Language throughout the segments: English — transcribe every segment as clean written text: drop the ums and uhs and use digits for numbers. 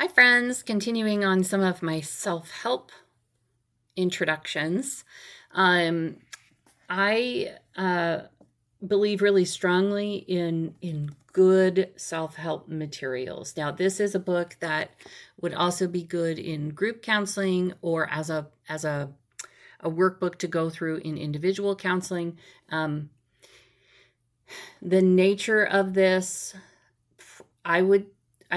Hi, friends. Continuing on some of my self-help introductions. I believe really strongly in good self-help materials. Now, this is a book that would also be good in group counseling or as a workbook to go through in individual counseling. The nature of this, I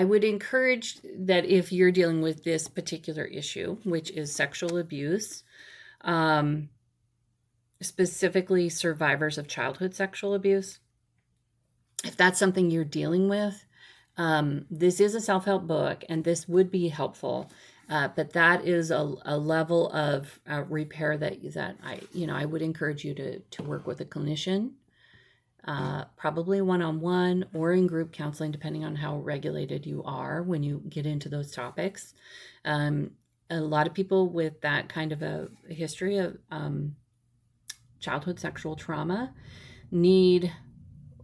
would encourage that if you're dealing with this particular issue, which is sexual abuse, specifically survivors of childhood sexual abuse, if that's something you're dealing with, this is a self-help book and this would be helpful. But that is a level of repair that I would encourage you to work with a clinician, probably one-on-one or in group counseling, depending on how regulated you are when you get into those topics. A lot of people with that kind of a history of childhood sexual trauma need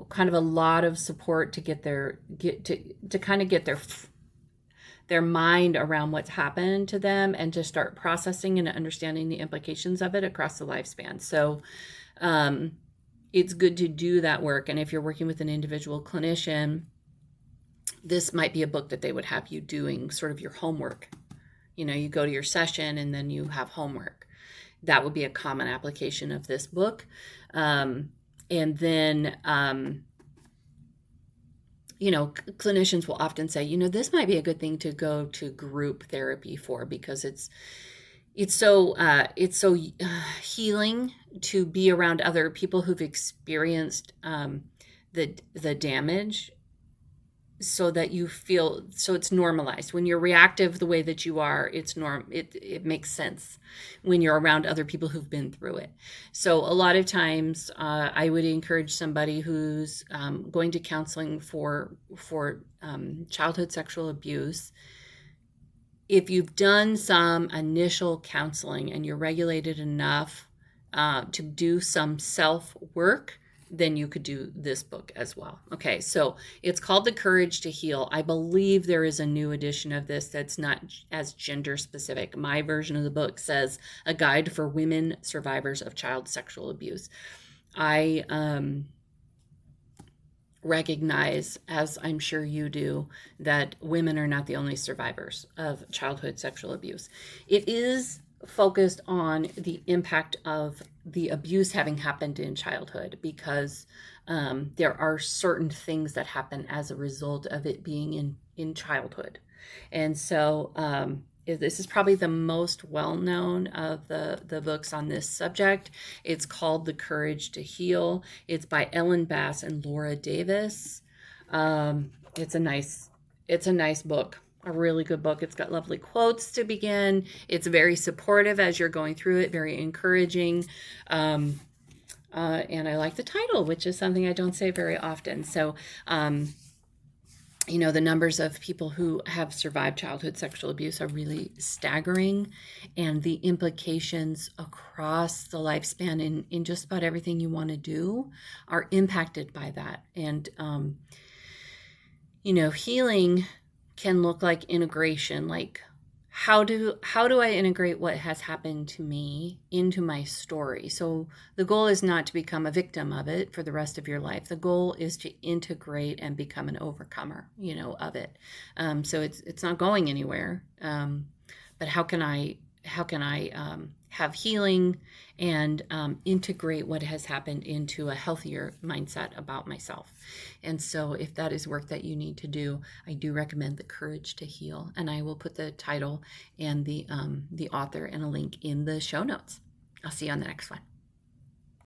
kind of a lot of support to get their mind around what's happened to them and to start processing and understanding the implications of it across the lifespan. So it's good to do that work. And if you're working with an individual clinician, this might be a book that they would have you doing sort of your homework. You go to your session and then you have homework. That would be a common application of this book. And then, clinicians will often say, this might be a good thing to go to group therapy for, because it's so healing to be around other people who've experienced the damage, so that you feel, so it's normalized. When you're reactive the way that you are, it makes sense when you're around other people who've been through it. So a lot of times I would encourage somebody who's going to counseling for childhood sexual abuse, if you've done some initial counseling and you're regulated enough to do some self-work, then you could do this book as well. Okay, so it's called The Courage to Heal. I believe there is a new edition of this that's not as gender specific. My version of the book says A Guide for Women Survivors of Child Sexual Abuse. I recognize, as I'm sure you do, that women are not the only survivors of childhood sexual abuse. It is focused on the impact of the abuse having happened in childhood, because there are certain things that happen as a result of it being in childhood. And so this is probably the most well-known of the books on this subject. It's called The Courage to Heal. It's by Ellen Bass and Laura Davis. It's a nice book. A really good book. It's got lovely quotes to begin. It's very supportive as you're going through it, very encouraging. And I like the title, which is something I don't say very often. So, the numbers of people who have survived childhood sexual abuse are really staggering, and the implications across the lifespan in just about everything you want to do are impacted by that. And, healing can look like integration, like how do I integrate what has happened to me into my story? So the goal is not to become a victim of it for the rest of your life. The goal is to integrate and become an overcomer, of it. So it's not going anywhere. But how can I have healing and integrate what has happened into a healthier mindset about myself? And so if that is work that you need to do, I do recommend The Courage to Heal. And I will put the title and the author and a link in the show notes. I'll see you on the next one.